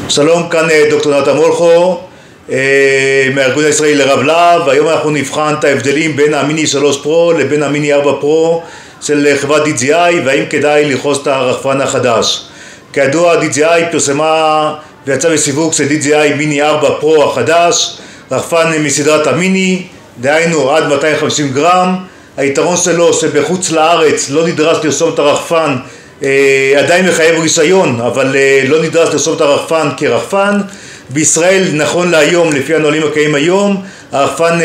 שלום, כאן דוקטור נתן מולכו מהארגון הישראלי לרב להב. היום אנחנו נבחן את ההבדלים בין המיני 3 פרו לבין המיני 4 פרו של חברת DJI, והאם כדאי לרכוש את הרחפן החדש. כידוע, DJI פרסמה ויצא בסיווג של DJI מיני 4 פרו החדש, רחפן מסדרת המיני, דהיינו עד 250 גרם. היתרון שלו שבחוץ לארץ לא נדרש לרשום את הרחפן, עדיין מחייב רישיון, אבל לא נדרש לרשום את הרחפן כרחפן. בישראל נכון להיום, לפי הנהלים הקיימים היום, הרחפן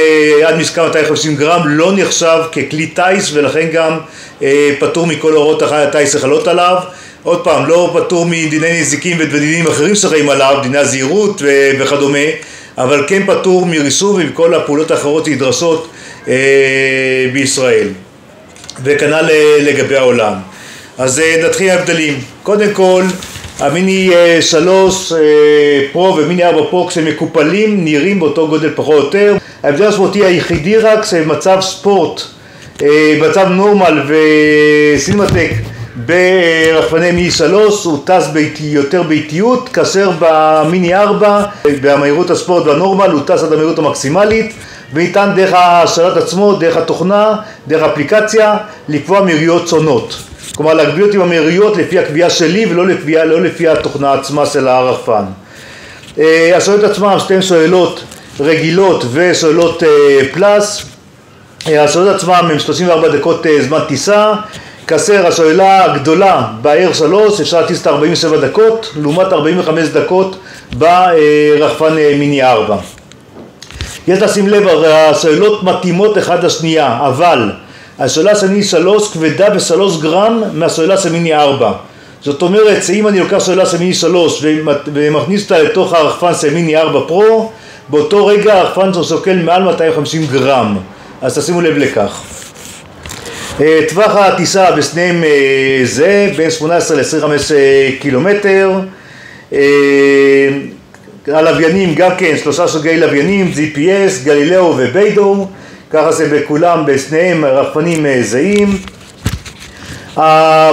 עד משקל 250 גרם לא נחשב ככלי טייס, ולכן גם פטור מכל הוראות הטייס שחלות עליו. עוד פעם, לא פטור מדיני נזיקים ודינים אחרים שחלים עליו, דיני הזהירות וכדומה, אבל כן פטור מרישום ומכל הפעולות האחרות שנדרשות בישראל, וכנ"ל לגבי העולם. אז נתחיל ההבדלים. קודם כל, המיני 3 פרו ומיני 4 פרו כשמקופלים נראים באותו גודל פחות או יותר. ההבדל המשמעותי היחידי רק שבמצב ספורט, במצב נורמל וסינמטק ברחפני מיני 3 הוא טס יותר באיטיות, כאשר במיני 4 במהירות הספורט והנורמל הוא טס עד המהירות המקסימלית, וניתן דרך השלט עצמו, דרך התוכנה, דרך האפליקציה, לקבוע מהירויות שונות. כלומר, להגביל אותי במהירויות לפי הקביעה שלי ולא לפי התוכנה עצמה של הרחפן. השאלות עצמם, שתיהן שואלות רגילות ושואלות פלאס. השאלות עצמם הם 34 דקות זמן טיסה, כאשר השאלה הגדולה ב-R3 אפשר להטיס את 47 דקות, לעומת 45 דקות ברחפן מיני 4. יש לשים לב, השאלות מתאימות אחד לשנייה, אבל השאלה של מיני 3 כבדה ב3 גרם מהשאלה של מיני 4. זאת אומרת, שאם אני לוקח שאלה של מיני 3 ומכניס אותה לתוך הרחפן של מיני 4 פרו, באותו רגע הרחפן שוקל מעל 250 גרם. אז תשימו לב לכך. טווח הטיסה בשניהם זה בין 18 ל-25 קילומטר. הלוויינים גם כן 3 סוגי לוויינים, GPS, גלילאו וביידו, ככה זה בכולם, בשניהם רחפנים זהים.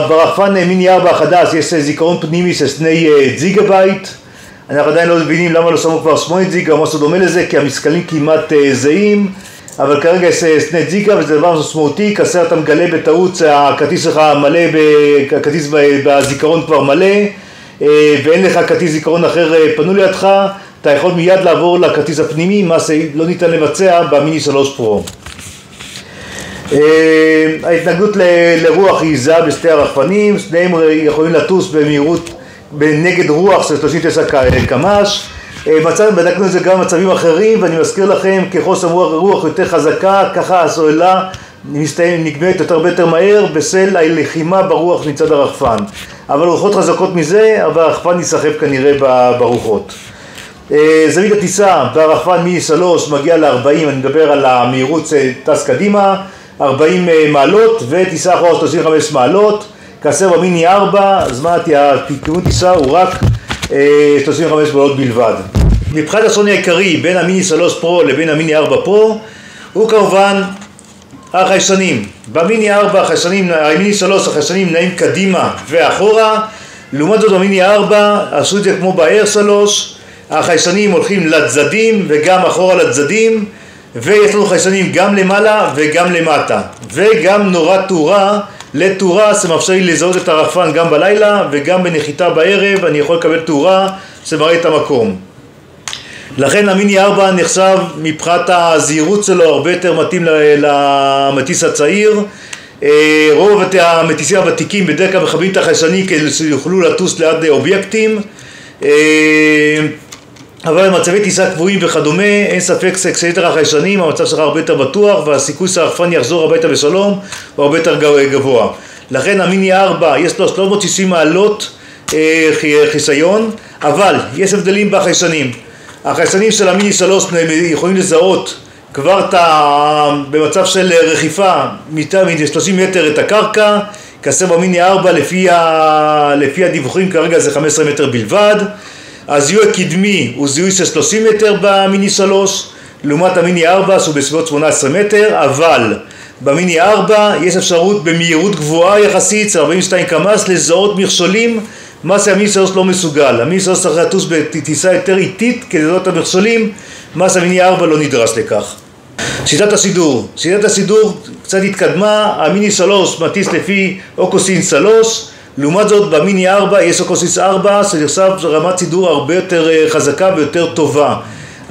ברחפן מיני 4 החדש יש זיכרון פנימי של 2 ג'יגה-בייט. אנחנו עדיין לא מבינים למה לא שמו כבר 8 ג'יגה או משהו דומה לזה, כי המשקלים כמעט זהים, אבל כרגע יש 2 ג'יגה וזה דבר משמעותי, כאשר אתה מגלה בטעות שהכרטיס שלך מלא, הכרטיס בזיכרון כבר מלא, ואין לך כרטיס זיכרון אחר פנו לידך, אתה יכול מיד לעבור לכרטיס הפנימי, מה שלא ניתן לבצע במיני 3 פרו. ההתנגדות לרוח היא זהה בשתי הרחפנים, שניהם יכולים לטוס במהירות בנגד רוח של 39 קמ"ש. בדקנו את זה גם במצבים אחרים, ואני מזכיר לכם, ככל שהרוח יותר חזקה, ככה הסוללה נגמרת הרבה יותר מהר בשל הלחימה ברוח מצד הרחפן. אבל רוחות חזקות מזה, אבל הרחפן ייסחף כנראה ברוחות. זווית הטיסה ברחפן מיני 3 מגיע ל-40, אני מדבר על המהירות שטס קדימה, 40 מעלות, וטיסה אחורה 35 מעלות, כאשר במיני 4 זמן כיוון טיסה הוא רק 35 מעלות בלבד. מבחינת השוני העיקרי בין המיני 3 פרו לבין המיני 4 פרו הוא כמובן החיישנים. במיני 4 המיני 3 החיישנים נעים קדימה ואחורה, לעומת זאת במיני 4 עשו את זה כמו ב-R3, החיישנים הולכים לצדדים וגם אחורה לצדדים, ויש לנו חיישנים גם למעלה וגם למטה, וגם נורת תאורה לתאורה שמאפשר לי לזהות את הרחפן גם בלילה וגם בנחיתה בערב, אני יכול לקבל תאורה שמראה את המקום. לכן המיני 4 נחשב מבחינת הזהירות שלו הרבה יותר מתאים למטיס הצעיר. רוב המטיסים הוותיקים בדרך כלל מכבים את החיישנים כדי שיוכלו לטוס ליד אובייקטים, אבל במצבי טיסה קבועים וכדומה, אין ספק שכשיש לך החיישנים המצב שלך הרבה יותר בטוח, והסיכוי שהרחפן יחזור הביתה בשלום הוא הרבה יותר גבוה. לכן המיני 4 יש לו 360 מעלות חיסיון, אבל יש הבדלים בחיישנים. החיישנים של המיני 3 יכולים לזהות כבר במצב של רחיפה מ-30 מטר את הקרקע, כאשר במיני 4 לפי הדיווחים כרגע זה 15 מטר בלבד. הזיהוי הקדמי הוא זיהוי של 30 מטר במיני 3, לעומת המיני 4 שהוא בסביבות 18 מטר, אבל במיני 4 יש אפשרות במהירות גבוהה יחסית, 42 קמ"ש, לזהות מכשולים מה שהמיני 3 לא מסוגל. המיני 3 צריך לטוס בטיסה יותר איטית כדי לראות את המכשולים, מה שהמיני 4 לא נדרש לכך. שיטת הסידור קצת התקדמה, המיני 3 מטיס לפי אוקוסינוס 3, לעומת זאת במיני 4 יש אוקוסינוס 4 שנחשב רמת סידור הרבה יותר חזקה ויותר טובה.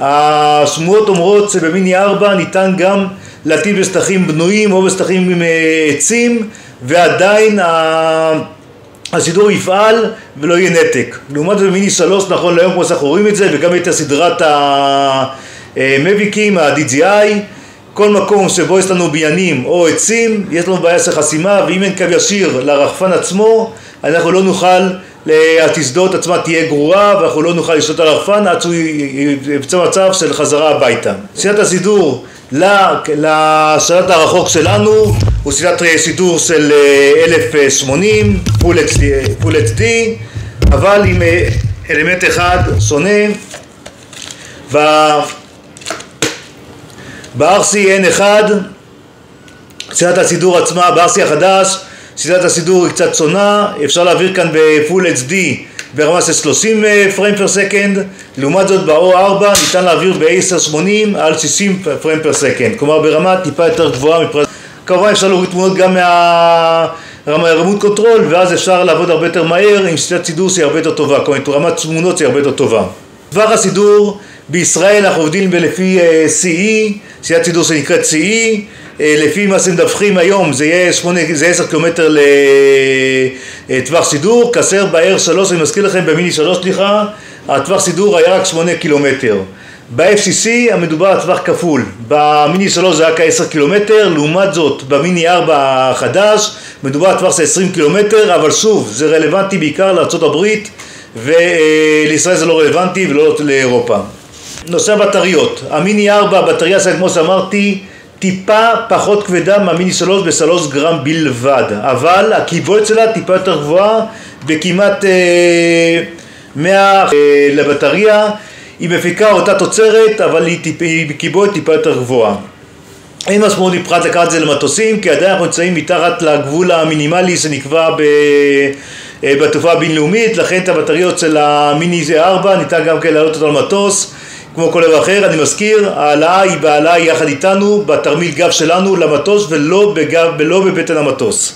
השמועות אומרות שבמיני 4 ניתן גם להטיל בשטחים בנויים או בשטחים עם עצים ועדיין הסידור יפעל ולא יהיה נתק. לעומת זאת במיני 3 נכון להיום כמו שאנחנו רואים את זה, וגם את סדרת המביקים, ה-DJI, כל מקום שבו יש לנו בניינים או עצים יש לנו בעיה של חסימה, ואם אין קו ישיר לרחפן עצמו אנחנו לא נוכל, התסדות עצמה תהיה גרורה ואנחנו לא נוכל לשלוט על הרחפן עד שהוא ימצא מצב של חזרה הביתה. שיטת הסידור לשלט הרחוק שלנו הוא שיטת סידור של 1080 Full HD, אבל עם אלמנט אחד שונה. ב-RC N1 שיטת הסידור עצמה, ב-RC החדש שיטת הסידור היא קצת שונה, אפשר להעביר כאן ב-Full HD ברמה של 30 פריים פר סקנד, לעומת זאת ב-O4 ניתן להעביר ב-1080 על 60 פריים פר סקנד, כלומר ברמה טיפה יותר גבוהה. כמובן אפשר להוריד תמונות גם מהרמות קונטרול, ואז אפשר לעבוד הרבה יותר מהר עם שיטת סידור שהיא הרבה יותר טובה, כלומר רמת תמונות שהיא הרבה יותר טובה. טווח הסידור בישראל אנחנו עובדים לפי CE, שיטת סידור שנקראת CE, לפי מה שמדווחים היום זה יהיה 10 קילומטר לטווח סידור, כאשר ב-R3 אני מזכיר לכם במיני 3 הטווח סידור היה רק 8 קילומטר. ב-FCC המדובר על טווח כפול, במיני 3 זה היה כ-10 קילומטר, לעומת זאת במיני 4 החדש מדובר על טווח של 20 קילומטר, אבל שוב זה רלוונטי בעיקר לארצות הברית ולישראל זה לא רלוונטי ולא לאירופה. נושא הבטריות, המיני 4 הבטריה שלה כמו שאמרתי טיפה פחות כבדה מהמיני 3 ב3 גרם בלבד, אבל הקיבולת שלה טיפה יותר גבוהה בכמעט 100 לבטריה. היא מפיקה אותה תוצרת אבל היא בקיבולת טיפה יותר גבוהה. אין משמעות מבחינת לקחת את זה למטוסים, כי עדיין אנחנו נמצאים מתחת לגבול המינימלי שנקבע בתעופה הבינלאומית, לכן את הבטריות של המיני 4 ניתן גם כן להעלות אותו למטוס כמו כל דבר אחר. אני מזכיר, העלאה היא בהעלאה יחד איתנו בתרמיל גב שלנו למטוס ולא בבטן המטוס.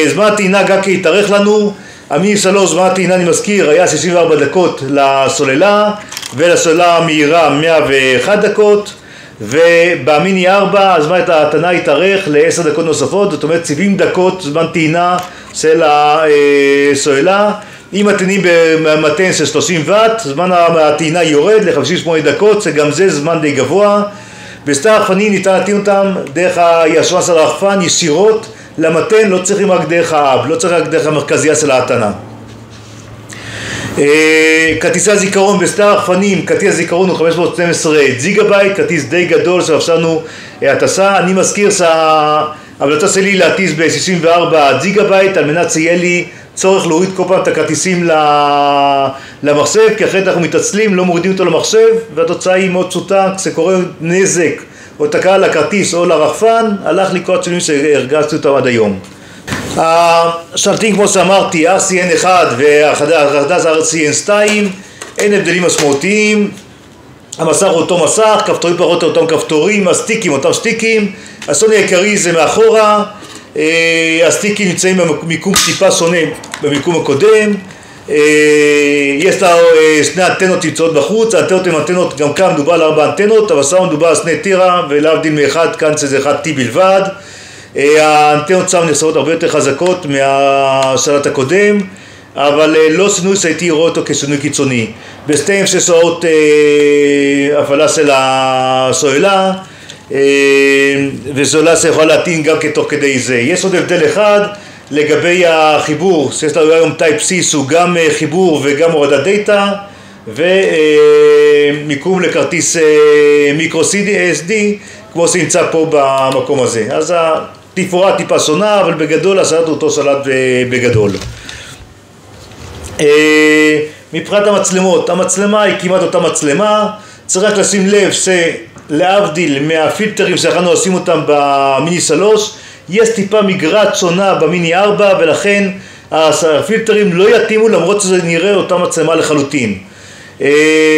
זמן הטעינה גם כי יתארך לנו, המיני 3 זמן הטעינה אני מזכיר היה 64 דקות לסוללה, ולסוללה המהירה 101 דקות, ובמיני 4 הזמן ההטענה יתארך ל10 דקות נוספות, זאת אומרת 70 דקות זמן טעינה של הסוללה. אם מטעינים במתן של 30 ואט, זמן הטעינה יורד ל58 דקות, שגם זה זמן די גבוה. בשתי הרחפנים ניתן להטעין אותם דרך הישרן של הרחפן ישירות למתן, לא צריכים רק דרך האב, לא צריך רק דרך המרכזייה של ההטענה. כרטיסי הזיכרון בשתי הרחפנים, כרטיס הזיכרון הוא 512 ג'יגה-בייט, כרטיס די גדול שאפשרנו הטסה. אני מזכיר שההמלצה שלי להטיס ב-64 ג'יגה-בייט על מנת שיהיה לי צורך להוריד כל פעם את הכרטיסים למחשב, כי אחרת אנחנו מתעצלים, לא מורידים אותו למחשב, והתוצאה היא מאוד פשוטה, כשקורה נזק או תקלה לכרטיס או לרחפן, הלך לי כל הצילומים שהרגשתי אותם עד היום. השלטים כמו שאמרתי, RC N1 והחדש RC N2, אין הבדלים משמעותיים, המסך הוא אותו מסך, כפתורים פחות אותם כפתורים, הסטיקים אותם סטיקים, הסוני העיקרי זה מאחורה, הסטיקים נמצאים במיקום טיפה שונה במיקום הקודם, יש לה שני אנטנות נמצאות בחוץ, האנטנות הן אנטנות, גם כאן מדובר על 4 אנטנות, אבל שם מדובר על שני טירה ולהבדיל מאחד, כאן שזה 1T בלבד. האנטנות שם נחשבות הרבה יותר חזקות מהשלט הקודם, אבל לא שינוי שהייתי רואה אותו כשינוי קיצוני. בשתיהם 6 שעות הפעלה של הסוללה, וסוללה שיכולה להטעין גם כתוך כדי זה. יש עוד הבדל אחד לגבי החיבור, שיש לנו היום Type-C שהוא גם חיבור וגם הורדת דאטה, ומיקום לכרטיס מיקרו SD כמו שנמצא פה במקום הזה. אז התפאורה טיפה שונה, אבל בגדול השלט הוא אותו שלט בגדול. מבחינת המצלמות, המצלמה היא כמעט אותה מצלמה, צריך רק לשים לב שלהבדיל מהפילטרים שאנחנו עושים אותם במיני 3, יש טיפה מגרעת שונה במיני 4, ולכן הפילטרים לא יתאימו למרות שזה נראה אותה מצלמה לחלוטין.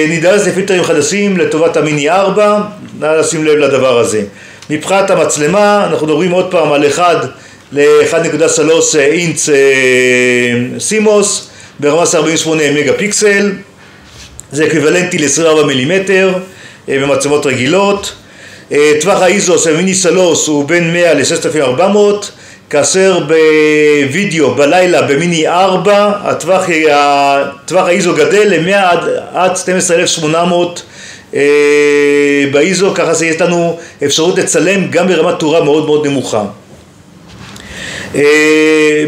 נידרש לפילטרים חדשים לטובת המיני 4, נא לשים לב לדבר הזה. מבחינת המצלמה אנחנו מדברים עוד פעם על 1 ל-1.3 אינץ סימוס ברמה 48 מגה פיקסל, זה אקוויוולנטי ל-24 מילימטר במצלמות רגילות. טווח האיזו של מיני 3 הוא בין 100 ל-6400, כאשר בווידאו בלילה במיני 4 טווח האיזו גדל ל-100 עד 12,800 באיזו, ככה שיש לנו אפשרות לצלם גם ברמת תאורה מאוד מאוד נמוכה.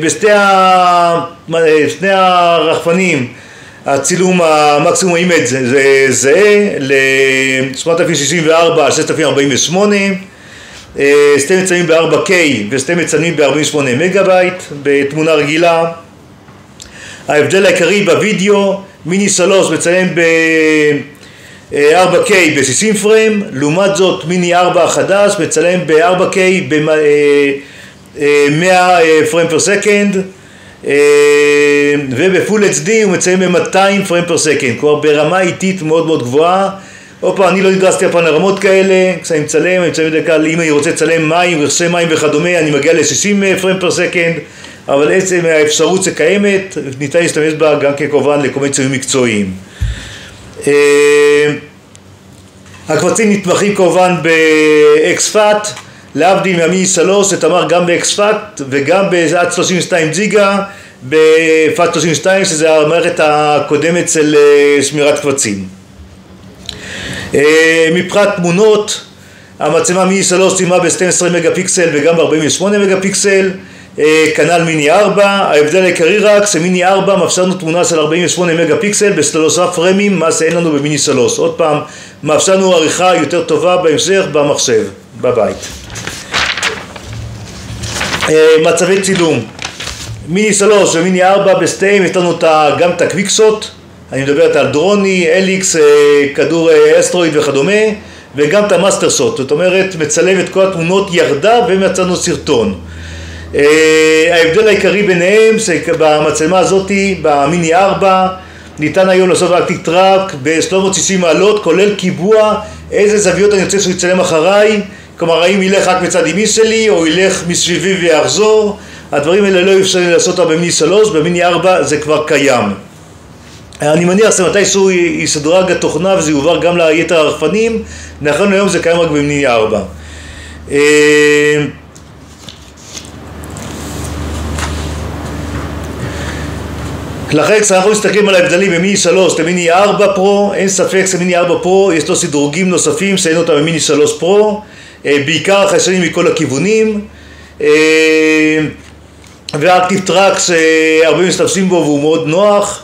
בשני הרחפנים הצילום המקסימום אימג' זה זהה ל-8064 על 6048, שתי מצלמים ב-4K ושתי מצלמים ב-48 מגה בייט בתמונה רגילה. ההבדל העיקרי בווידאו, מיני 3 מצלם ב-4K ב-60 פריים, לעומת זאת מיני 4 החדש מצלם ב-4K ב-100 פריים פר סקנד, ובפול HD הוא מצלם ב-200 פריים פר סקנד, כלומר ברמה איטית מאוד מאוד גבוהה. אופה, אני לא נדרסתי הפעם לרמות כאלה, כשאני מצלם בדרך כלל, אם אני רוצה לצלם מים, רכסי מים וכדומה, אני מגיע ל-60 פריים פר סקנד, אבל עצם האפשרות שקיימת, ניתן להשתמש בה גם כמובן לכל מיני צילומים מקצועיים. הקבצים נתמכים כמובן ב-XFAT, להבדיל מהמיני 3, שתמך גם ב-XFAT וגם עד 32 ג'יגה ב-FAT 32, שזה המערכת הקודמת של שמירת קבצים. מבחינת תמונות, המצלמה מיני 3 צילמה ב-12 מגה פיקסל וגם ב-48 מגה פיקסל, כנ"ל מיני 4. ההבדל העיקרי רק שמיני 4 מאפשר לנו תמונה של 48 מגה פיקסל ב3 פרמים, מה שאין לנו במיני 3. עוד פעם, מאפשר לנו עריכה יותר טובה בהמשך במחשב, בבית. מצבי צילום, מיני 3 ומיני 4 בסטיים יש לנו גם את הקוויקסוט, אני מדברת על דרוני, אליקס, כדור אסטרואיד וכדומה, וגם את המאסטר שוט, זאת אומרת מצלם את כל התמונות יחדה ומצאנו סרטון. ההבדל העיקרי ביניהם שבמצלמה הזאת במיני 4 ניתן היום לעשות אקטיב טראק ב-360 מעלות, כולל קיבוע איזה זוויות אני רוצה שהוא יצלם אחריי, כלומר האם ילך רק מצד ימין שלי או ילך מסביבי ויחזור. הדברים האלה לא אפשר לעשות אותם במיני 3, במיני 4 זה כבר קיים. אני מניח שמתישהו יסדרג התוכנה וזה יועבר גם ליתר הרחפנים, נכון היום זה קיים רק במיני 4. לכן כשאנחנו מסתכלים על ההבדלים במיני 3 למיני 4 פרו, אין ספק שמיני 4 פרו יש לו סדרוגים נוספים שאין אותם במיני 3 פרו, בעיקר החיישנים מכל הכיוונים, והאקטיב טראק שהרבה משתמשים בו והוא מאוד נוח.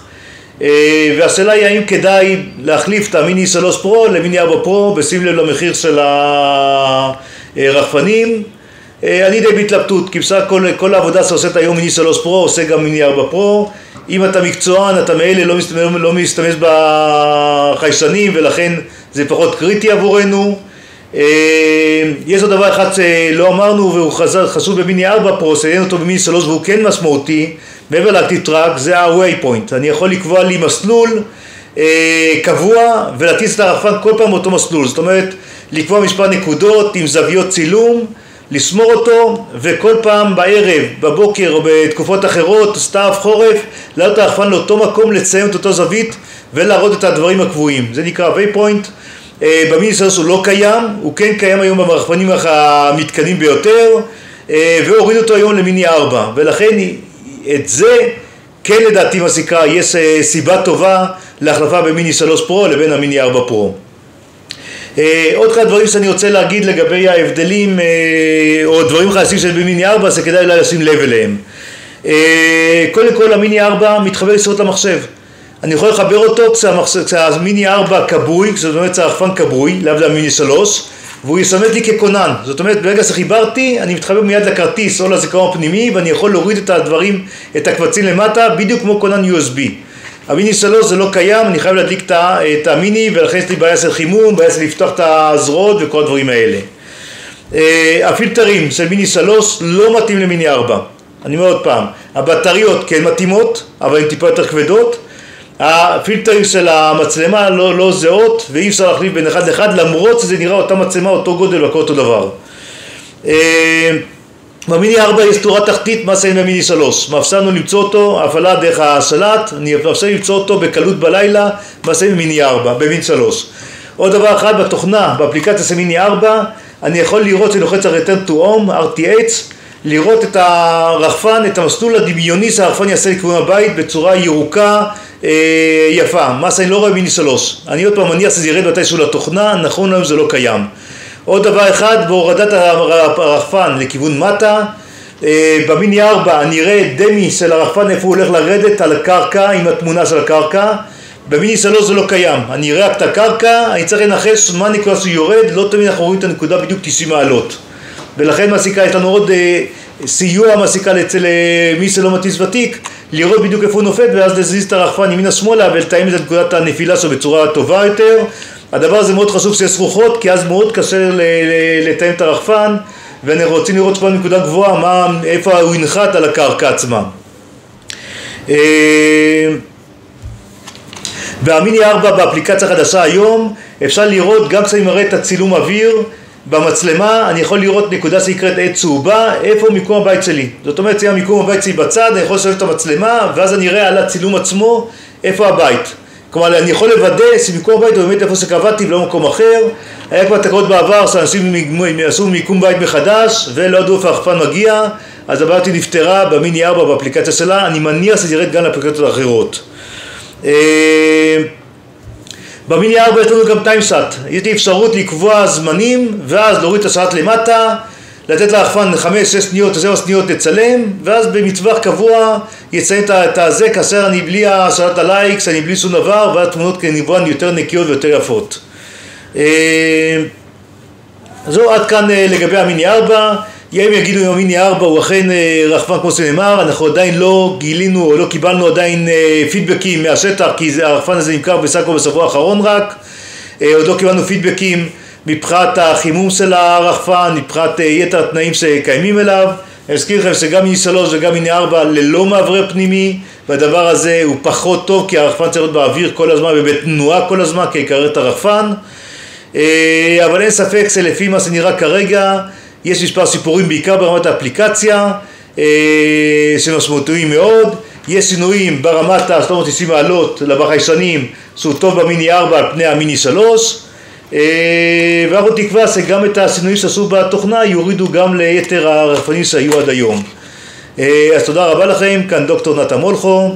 והשאלה היא האם כדאי להחליף את המיני 3 פרו למיני 4 פרו בשים לב למחיר של הרחפנים. אני די בהתלבטות, כי בסך כל העבודה שעושה היום מיני 3 פרו עושה גם מיני 4 פרו. אם אתה מקצוען, אתה מאלה לא משתמש בחיישנים ולכן זה פחות קריטי עבורנו. יש עוד דבר אחד שלא אמרנו והוא חשוב במיני 4 פרו, שאין אותו במיני 3 והוא כן משמעותי מעבר לאקטיב טראק, זה ה-Waypoint. אני יכול לקבוע לי מסלול קבוע ולהטיס את הרחפן כל פעם באותו מסלול, זאת אומרת לקבוע מספר נקודות עם זוויות צילום, לשמור אותו, וכל פעם בערב, בבוקר או בתקופות אחרות, סתיו, חורף, לעלות את הרחפן לאותו מקום, לציין את אותו זווית ולהראות את הדברים הקבועים. זה נקרא Waypoint. במיני 3 הוא לא קיים, הוא כן קיים היום במרחפנים המתקדמים ביותר, והורידו אותו היום למיני 4, ולכן את זה כן לדעתי מסיקה, יש סיבה טובה להחלפה במיני 3 פרו לבין המיני 4 פרו. עוד כמה דברים שאני רוצה להגיד לגבי ההבדלים או דברים חדשים של במיני 4 זה כדאי לשים לב אליהם. קודם כל המיני 4 מתחבר ישירות למחשב, אני יכול לחבר אותו כשהמיני 4 כבוי, זאת אומרת הרחפן כבוי, להבדיל המיני 3, והוא יסמן לי ככונן, זאת אומרת ברגע שחיברתי אני מתחבר מיד לכרטיס או לזיכרון הפנימי ואני יכול להוריד את הדברים, את הקבצים למטה בדיוק כמו כונן USB. המיני 3 זה לא קיים, אני חייב להדליק את המיני ולכן יש לי בעיה של חימום, בעיה של לפתוח את הזרועות וכל הדברים האלה. הפילטרים של מיני 3 לא מתאים למיני 4, אני אומר עוד פעם, הבטריות כן מתאימות, אבל הן טיפה יותר כבדות, הפילטרים של המצלמה לא זהות, ואי אפשר להחליף בין אחד לאחד, למרות שזה נראה אותה מצלמה, אותו גודל והכל אותו דבר. במיני 4 יש תאורה תחתית, מה עשינו במיני 3? מאפשרנו למצוא אותו, הפעלה דרך השלט, מאפשרנו למצוא אותו בקלות בלילה, מה עשינו במיני 4, במיני 3. עוד דבר אחד, בתוכנה, באפליקציה של מיני 4, אני יכול לראות שלוחץ על Return to Home, RTH, לראות את הרחפן, את המסלול הדמיוני שהרחפן יעשה לכיוון הבית בצורה ירוקה, יפה, מה שאני לא רואה במיני 3. אני עוד פעם מניח שזה ירד מתישהו לתוכנה, נכון היום זה לא קיים. עוד דבר אחד, בהורדת הרחפן לכיוון מטה, במיני 4 אני אראה דמי של הרחפן איפה הוא הולך לרדת על הקרקע עם התמונה של הקרקע, במיני 3 זה לא קיים, אני אראה רק את הקרקע, אני צריך לנחש מה נקודה שהוא יורד, לא תמיד אנחנו רואים את הנקודה בדיוק 90 מעלות. ולכן מעסיקה, יש לנו עוד סיוע מעסיקה אצל מי שלא מטיס ותיק, לראות בדיוק איפה הוא נופל ואז לזיז את הרחפן ימינה שמאלה ולתאם את נקודת הנפילה שלו בצורה טובה יותר. הדבר הזה מאוד חשוב שיש רוחות, כי אז מאוד קשה לתאם את הרחפן, ואנחנו רוצים לראות שפה נקודה גבוהה, איפה הוא ינחת על הקרקע עצמה. והמיני 4 באפליקציה החדשה היום, אפשר לראות גם כשאני מראה את הצילום אוויר, במצלמה אני יכול לראות נקודה שנקראת עת צהובה, איפה מיקום הבית שלי. זאת אומרת, אם המיקום הבית שלי בצד, אני יכול לשלב את המצלמה, ואז אני אראה על הצילום עצמו איפה הבית. כלומר, אני יכול לוודא שמיקום הבית הוא באמת איפה שקבעתי ולא מקום אחר. היה כבר תקרות בעבר שאנשים עשו מיקום בית מחדש, ולא ידעו איפה הרחפן מגיע, אז הבעיה נפתרה במיני 4 באפליקציה שלה, אני מניח שזה ירד גם לאפליקציות האחרות. במיני 4 יש לנו גם טיימסאט, יש לי אפשרות לקבוע זמנים ואז להוריד את השעת למטה, לתת לרחפן 5-6 שניות, 7 שניות לצלם, ואז במצווח קבוע יציין את הזה כאשר אני בלי השעת הלייקס, אני בלי שום דבר, ואז תמונות כמובן יותר נקיות ויותר יפות. זו עד כאן לגבי המיני 4. אם יגידו אם המיני 4 הוא אכן רחפן כמו שנאמר, אנחנו עדיין לא גילינו או לא קיבלנו עדיין פידבקים מהשטח, כי הרחפן הזה נמכר בסך הכל בשבוע האחרון רק, עוד לא קיבלנו פידבקים מבחינת החימום של הרחפן, מבחינת יתר התנאים שקיימים אליו. אני אזכיר לכם שגם מיני 3 וגם מיני 4 ללא מעבר פנימי, והדבר הזה הוא פחות טוב כי הרחפן צריך להיות באוויר כל הזמן ובתנועה כל הזמן כיקרר את הרחפן. אבל אין ספק שלפי מה שנראה כרגע יש מספר סיפורים בעיקר ברמת האפליקציה שמשמעותיים מאוד. יש שינויים ברמת ה-390 מעלות בחיישנים שהוא טוב במיני 4 על פני המיני 3, ואנחנו תקווה שגם את השינויים שעשו בתוכנה יורידו גם ליתר הרחפנים שהיו עד היום. אז תודה רבה לכם, כאן דוקטור נתן מולכו.